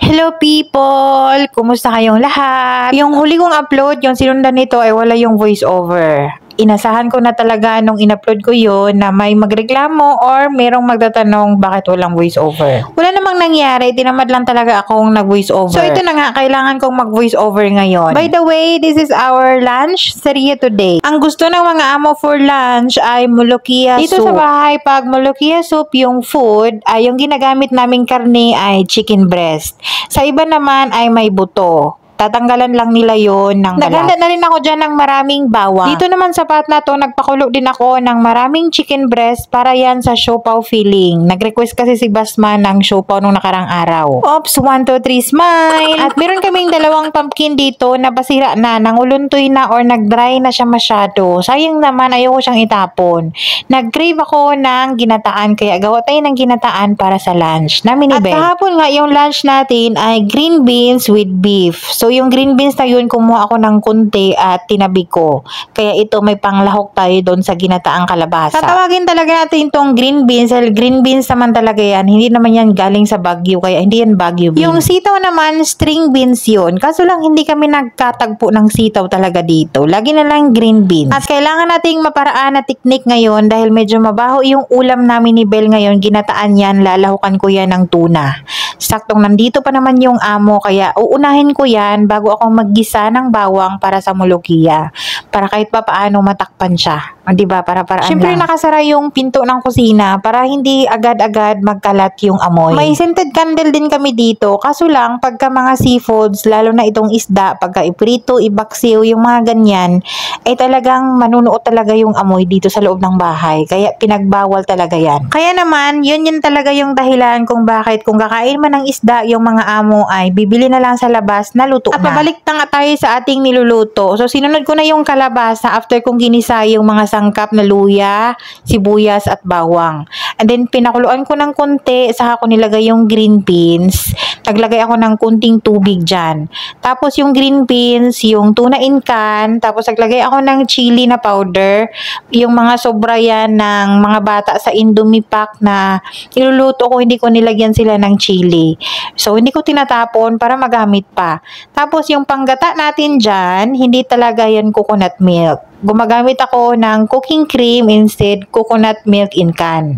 Hello people! Kumusta kayong lahat? Yung huli kong upload, yung sinundan nito ay wala yung voiceover. Inasahan ko na talaga nung in-upload ko yun na may magreklamo or merong magtatanong bakit walang voiceover. Wala namang nangyari, tinamad lang talaga akong nag-voiceover. So ito na nga, kailangan kong mag-voiceover ngayon. By the way, this is our lunch serye today. Ang gusto ng mga amo for lunch ay molokia soup. Dito sa bahay, pag molokia soup yung food, ay yung ginagamit naming karne ay chicken breast. Sa iba naman ay may buto. Tatanggalan lang nila yon ng balat. Naghanda na rin ako dyan ng maraming bawang. Dito naman sa pat na to, nagpakulo din ako ng maraming chicken breast para yan sa siopaw filling. Nag-request kasi si Basma ng siopaw nung nakarang araw. Oops, 1, 2, 3, smile! At meron kaming dalawang pumpkin dito na basira na, nanguluntoy na or nag-dry na siya masyado. Sayang naman, ayoko siyang itapon. Nag-crave ako ng ginataan, kaya gawa tayo ng ginataan para sa lunch namin ni Ben. At kahapon nga, yung lunch natin ay green beans with beef. So, yung green beans na yun, kumuha ako ng kunti at tinabi ko. Kaya ito, may panglahok tayo doon sa ginataang kalabasa. Tatawagin talaga natin itong green beans. Green beans naman talaga yan. Hindi naman yan galing sa Baguio, kaya hindi yan Baguio beans. Yung sitaw naman, string beans yun. Kaso lang, hindi kami nagkatagpo ng sitaw talaga dito. Lagi na lang green beans. At kailangan nating maparaan na teknik ngayon dahil medyo mabaho yung ulam namin ni Bel ngayon. Ginataan yan, lalahukan ko yan ng tuna. Saktong nandito pa naman yung amo, kaya uunahin ko yan bago ako maggisa ng bawang para sa molokia. Para kahit pa paano matakpan siya. O, diba? Para-paraan Siyempre, lang. Nakasara yung pinto ng kusina para hindi agad-agad magkalat yung amoy. May scented candle din kami dito. Kaso lang, pagka mga seafoods, lalo na itong isda, pagka iprito, ibaksiw, yung mga ganyan, ay talagang manunuot talaga yung amoy dito sa loob ng bahay. Kaya pinagbawal talaga yan. Kaya naman, yun talaga yung dahilan kung bakit kung kakain man ng isda, yung mga amo ay bibili na lang sa labas na luto na. At pabalik na nga tayo sa ating niluluto. So, sinunod ko na yung kalabasa after kong ginisa yung mga sangkap na luya, sibuyas at bawang. And then, pinakuluan ko ng konti, saka ko nilagay yung green beans. Naglagay ako ng kunting tubig dyan. Tapos, yung green beans, yung tuna in can, tapos naglagay ako ng chili na powder. Yung mga sobra yan ng mga bata sa Indomie pack na niluluto ko, hindi ko nilagyan sila ng chili. So, hindi ko tinatapon para magamit pa. Tapos, yung panggata natin dyan, hindi talaga yan coconut milk. Gumagamit ako ng cooking cream instead coconut milk in can.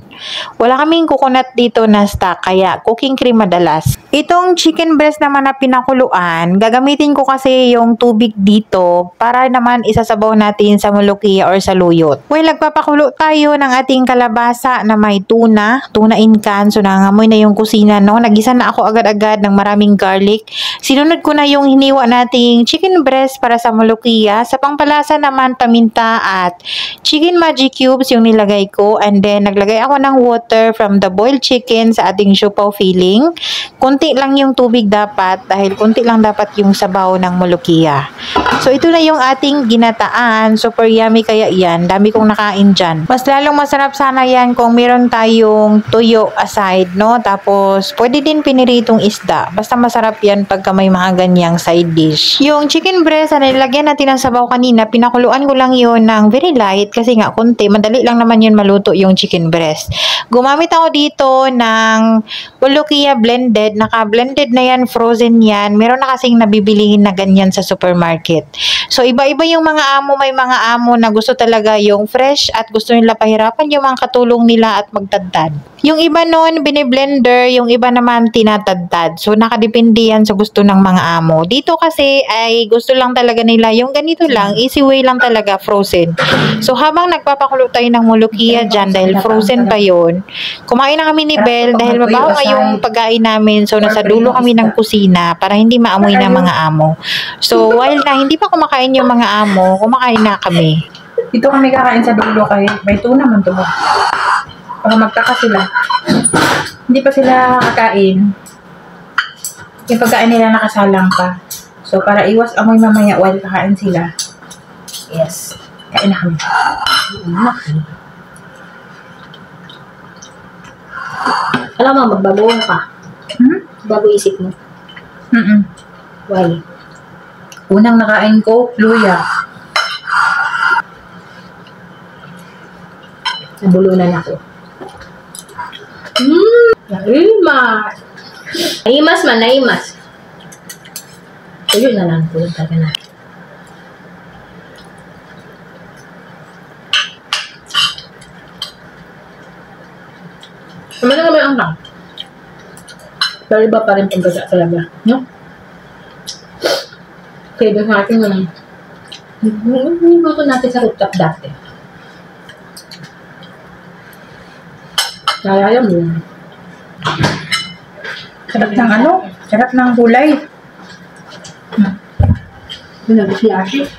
Wala kaming coconut dito na stock, kaya cooking cream madalas. Itong chicken breast naman na pinakuluan, gagamitin ko kasi yung tubig dito para naman isasabaw natin sa molokia or sa luyot. Well, nagpapakulo tayo ng ating kalabasa na may tuna in can. So, nangangamoy na yung kusina, no? Nagisa na ako agad-agad ng maraming garlic. Sinunod ko na yung hiniwa nating chicken breast para sa molokia. Sa pangpalasa naman, paminta at chicken magic cubes yung nilagay ko. And then, naglagay ako ng water from the boiled chicken sa ating siopaw filling. Kunti lang yung tubig dapat dahil kunti lang dapat yung sabaw ng molokia. So, ito na yung ating ginataan. Super yummy kaya yan. Dami kong nakain dyan. Mas lalong masarap sana yan kung meron tayong tuyo aside, no? Tapos, pwede din piniritong isda. Basta masarap yan pagka may mga ganyang side dish. Yung chicken breast na nilagyan natin ng sabaw kanina, pinakuluan ko lang yun ng very light kasi nga konti. Madali lang naman yun maluto yung chicken breast. Gumamit ako dito ng molokia blended. Naka-blended na yan, frozen yan. Meron na kasing nabibilihin na ganyan sa supermarket. So, iba-iba yung mga amo. May mga amo na gusto talaga yung fresh at gusto nila pahirapan yung mga katulong nila at magtadtad. Yung iba nun, biniblender. Yung iba naman, tinatadtad. So, nakadepende yan sa gusto ng mga amo. Dito kasi ay gusto lang talaga nila yung ganito lang. Easy way lang talaga, frozen. So, habang nagpapakulo tayo ng molokia dyan dahil frozen pa yun, kumain na kami ni Bel dahil mabaho nga yung pagkain namin. So, nasa dulo kami ng kusina para hindi maamoy ng mga amo. So, while na hindi pa kumakain yung mga amo, kumakain na kami. Dito kami kakain sa dulo kay may tuna man to. Para magtaka sila. Hindi pa sila kakain. Yung pagkain nila nakasalang pa. So, para iwas amoy mamaya while kakain sila. Yes. Kain na kami. Alam mo, magbago ka. Bago isip mo. Why? Unang nakain ko, luya. Nabulunan ako. Naimas. Naimas man, naimas. Tuyo na lang. Tuyo talaga na. Naman na kami ang lang. Pero iba pa rin pagkasa talaga. No? Kaya doon natin naman. Niluto natin sa rooftop dati. Nalala mo yun. Sarap ng ano? Sarap ng gulay. Pinagod si Ashley.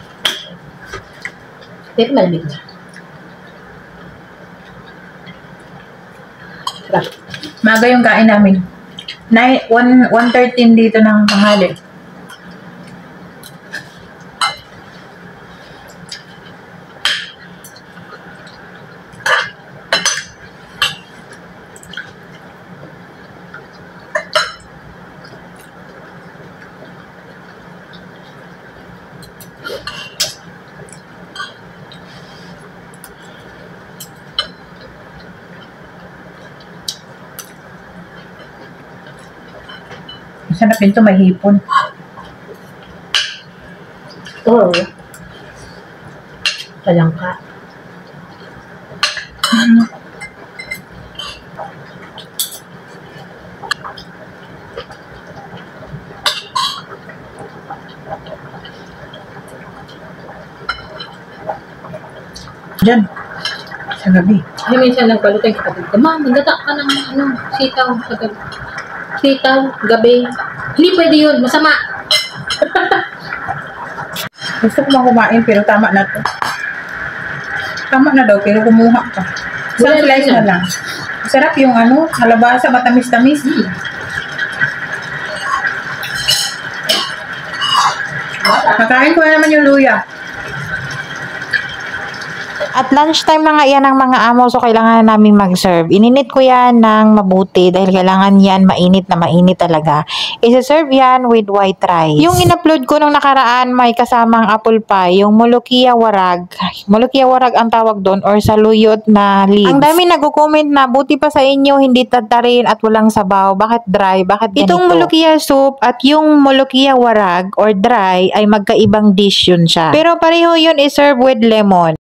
Pero malamig na. Sarap. Maga yung kain namin. 1:13 dito ng tanghali. Masarap yun ito, may hipon. Oo. Talangka. Diyan. Sa gabi. Ay, minsan nagpaluto yung kapatid ko, Ma, magdata ka ng sitaw sa gabi. Sitaw, gabi. Hindi pwede yun, masama. Gusto ko mang kumain pero tama na to. Tama na daw pero kumuha ka. Isang Wala slice na. na lang. Sarap yung ano, halabasa, matamis-tamis. Nakain ko na naman yung luya. At lunchtime na nga yan ng mga amo, so kailangan namin mag-serve. Ininit ko yan ng mabuti dahil kailangan yan mainit na mainit talaga. Isa-serve yan with white rice. Yung in-upload ko nung nakaraan, may kasamang apple pie, yung molokia warag. Molokia warag ang tawag doon or saluyot na leaves. Ang dami nagko-comment na buti pa sa inyo, hindi tatarin at walang sabaw. Bakit dry? Bakit ganito? Itong molokia soup at yung molokia warag or dry ay magkaibang dish yun siya. Pero pareho yun i-serve with lemon.